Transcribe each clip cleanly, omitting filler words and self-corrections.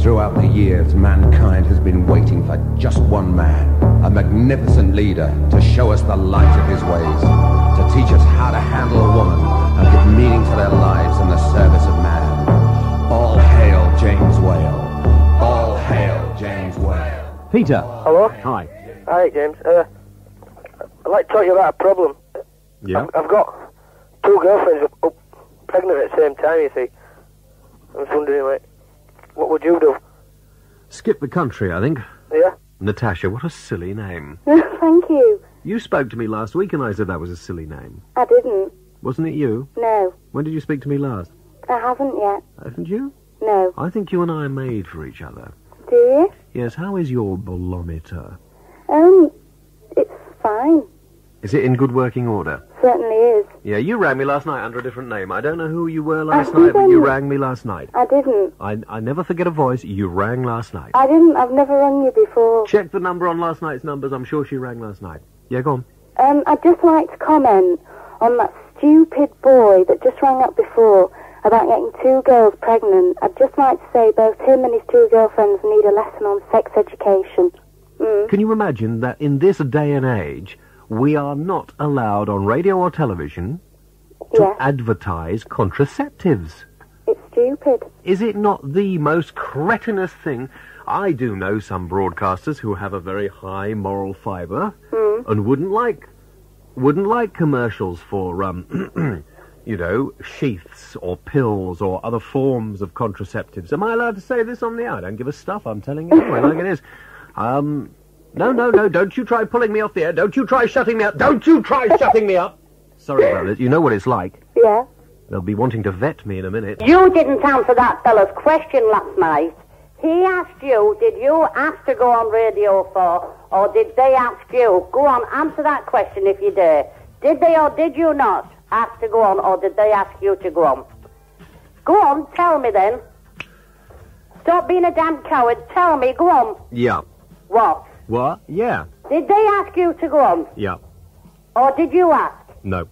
Throughout the years, mankind has been waiting for just one man, a magnificent leader, to show us the light of his ways, to teach us how to handle a woman and give meaning to their lives in the service of man. All hail James Whale. All hail James Whale. Peter. Hello? Hi. Hi, James. I'd like to talk to you about a problem. Yeah? I've got two girlfriends up pregnant at the same time, you see. I was wondering, like, what would you do? Skip the country, I think. Yeah? Natasha, what a silly name. Thank you. You spoke to me last week and I said that was a silly name. I didn't. Wasn't it you? No. When did you speak to me last? I haven't yet. Haven't you? No. I think you and I are made for each other. Do you? Yes, how is your bolometer? It's fine. Is it in good working order? Certainly is. Yeah, you rang me last night under a different name. I don't know who you were last night, but you rang me last night. I didn't. I never forget a voice. You rang last night. I didn't. I've never rung you before. Check the number on last night's numbers. I'm sure she rang last night. Yeah, go on. I'd just like to comment on that stupid boy that just rang up before about getting two girls pregnant. I'd just like to say both him and his two girlfriends need a lesson on sex education. Can you imagine that in this day and age, we are not allowed on radio or television to advertise contraceptives? It's stupid. Is it not the most cretinous thing? I do know some broadcasters who have a very high moral fibre and wouldn't like commercials for, you know, sheaths or pills or other forms of contraceptives. Am I allowed to say this on the air? I don't give a stuff. I'm telling you anyway, like it is. No, don't you try pulling me off the air. Don't you try shutting me up. Don't you try shutting me up. Sorry about it. You know what it's like. Yeah. They'll be wanting to vet me in a minute. You didn't answer that fella's question last night. He asked you, did you ask to go on Radio 4, or did they ask you? Go on, answer that question if you dare. Did they or did you not ask to go on, or did they ask you to go on? Go on, tell me then. Stop being a damn coward. Tell me, go on. Yeah. What? What? Yeah. Did they ask you to go on? Yeah. Or did you ask? No.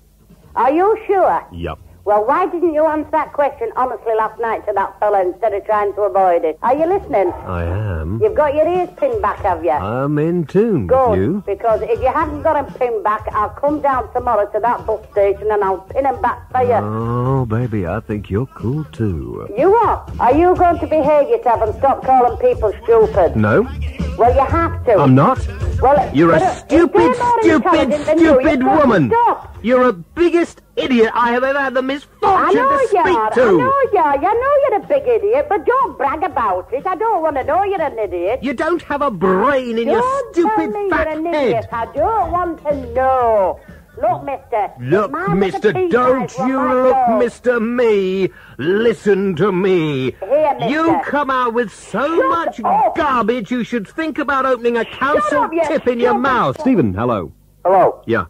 Are you sure? Yeah. Well, why didn't you answer that question honestly last night to that fella instead of trying to avoid it? Are you listening? I am. You've got your ears pinned back, have you? I'm in tune Good, with you. because if you haven't got them pinned back, I'll come down tomorrow to that bus station and I'll pin them back for you. Oh, baby, I think you're cool too. You are? Are you going to behave yourself and stop calling people stupid? No. Well, you have to. I'm not. Well, You're a if stupid they're more intelligent than you, stupid you've got to woman. Stop. You're a biggest idiot I have ever had the misfortune I know to you speak are. to. I know you are. You know you're a big idiot, but don't brag about it. I don't want to know you're an idiot. You don't have a brain in your Don't stupid tell me fat you're an head. idiot. I don't want to know. Look, mister. Look, if mister, Mr. don't you look, mister, me. Listen to me. Here, mister. You come out with so much garbage, you should think about opening a council up, you tip in your stupid mouth. Stephen, hello. Hello. Yeah.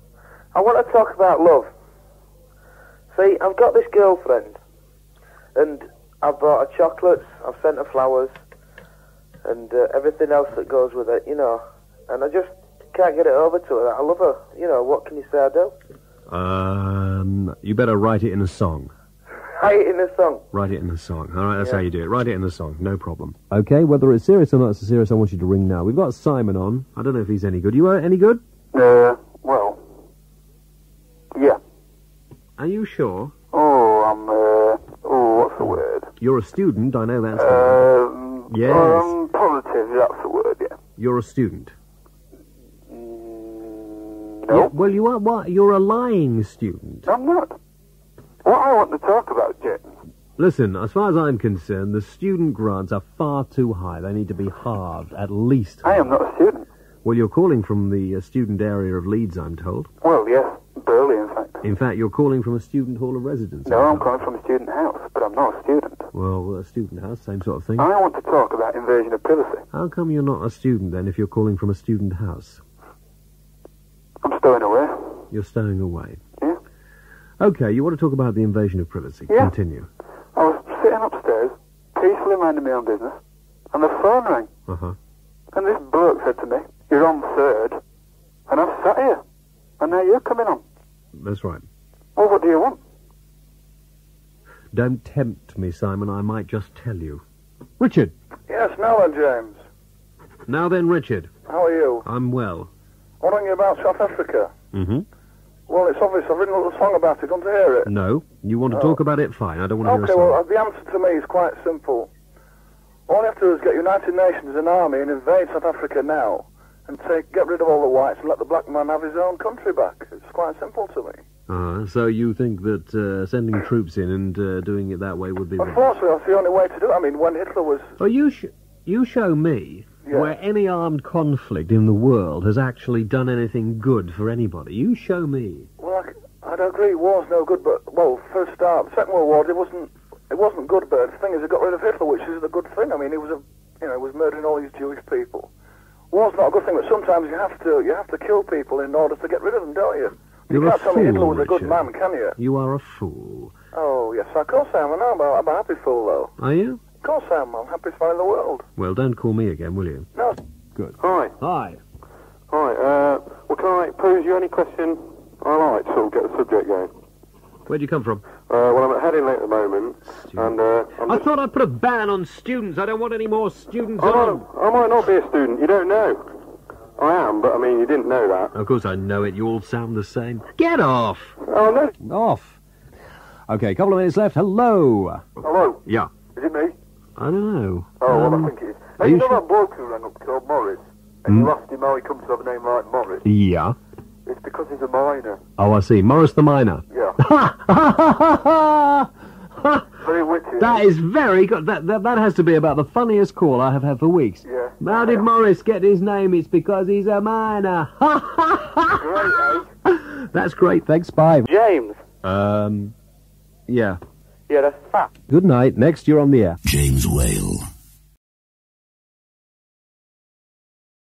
I want to talk about love. See, I've got this girlfriend, and I've bought her chocolates, I've sent her flowers, and everything else that goes with it, you know, and I just can't get it over to her. I love her. You know, what can you say I do? You better write it in a song. Write it in a song. Write it in a song. All right, that's how you do it. Write it in a song. No problem. Okay, whether it's serious or not so serious, I want you to ring now. We've got Simon on. I don't know if he's any good. You are any good? Well, yeah. Are you sure? What's the word? You're a student, I know that's Yes. I'm positive that's the word, yeah. You're a student. No. Yeah, well, you are what? You're a lying student. I'm not. What I want to talk about, James. Listen, as far as I'm concerned, the student grants are far too high. They need to be halved, at least. I am not a student. Well, you're calling from the student area of Leeds, I'm told. Well, yes, Burley, in fact. In fact, you're calling from a student hall of residence. No, I'm calling from a student house, but I'm not a student. Well, a student house, same sort of thing. I want to talk about invasion of privacy. How come you're not a student, then, if you're calling from a student house? I'm stowing away. You're stowing away. Yeah. Okay, you want to talk about the invasion of privacy. Yeah. Continue. I was sitting upstairs, peacefully minding my own business, and the phone rang. Uh-huh. And this bloke said to me, "You're on third." And I've sat here. And now you're coming on. That's right. Well, what do you want? Don't tempt me, Simon. I might just tell you. Richard. Yeah? Yes, now then, James. Now then, Richard. How are you? I'm well. I'm wondering about South Africa. Mm-hmm. Well, it's obvious. I've written a little song about it. Do you want to hear it? No. You want to talk about it? Fine. I don't want to hear a Okay, song. well, the answer to me is quite simple. All you have to do is get United Nations and army and invade South Africa now and get rid of all the whites and let the black man have his own country back. It's quite simple to me. So you think that sending troops in and doing it that way would be wrong? Unfortunately, that's the only way to do it. I mean, when Hitler was... Oh, you show me where any armed conflict in the world has actually done anything good for anybody. You show me. Well, I don't agree. War's no good, but, well, for a start, the Second World War, it wasn't good, but the thing is, it got rid of Hitler, which is a good thing. I mean, he was murdering all these Jewish people. War's not a good thing, but sometimes you have to kill people in order to get rid of them, don't you? You're you can't a tell fool, me Hitler was a good Richard. man, can you? You are a fool. Oh, yes, of course I am. I know, I'm a happy fool, though. Are you? Of course I am. I'm the happiest man in the world. Well, don't call me again, will you? No. Good. Hi. Hi. Hi, well, can I pose you any question I like to sort of get the subject going? Where'd you come from? Well, I'm at Headingley at the moment, and I thought I'd put a ban on students. I don't want any more students I on. might not be a student, you don't know. I am, but I mean, you didn't know that. Of course I know it. You all sound the same. Get off! Oh, no. Off. Okay, a couple of minutes left. Hello. Hello? Yeah. Is it me? I don't know. Oh, well, I think it is. are Hey, you you know sure? that bloke who rang up called Morris? And you asked him how he comes to have a name like Morris? Yeah. It's because he's a miner. Oh, I see. Morris the Miner. Yeah. Very witty. That is very good. That has to be about the funniest call I have had for weeks. Yeah. How did Morris get his name? It's because he's a miner. Great, eh? That's great. Thanks. Bye. James, Yeah. you're a fat Good night. Next, you're on the air. James Whale.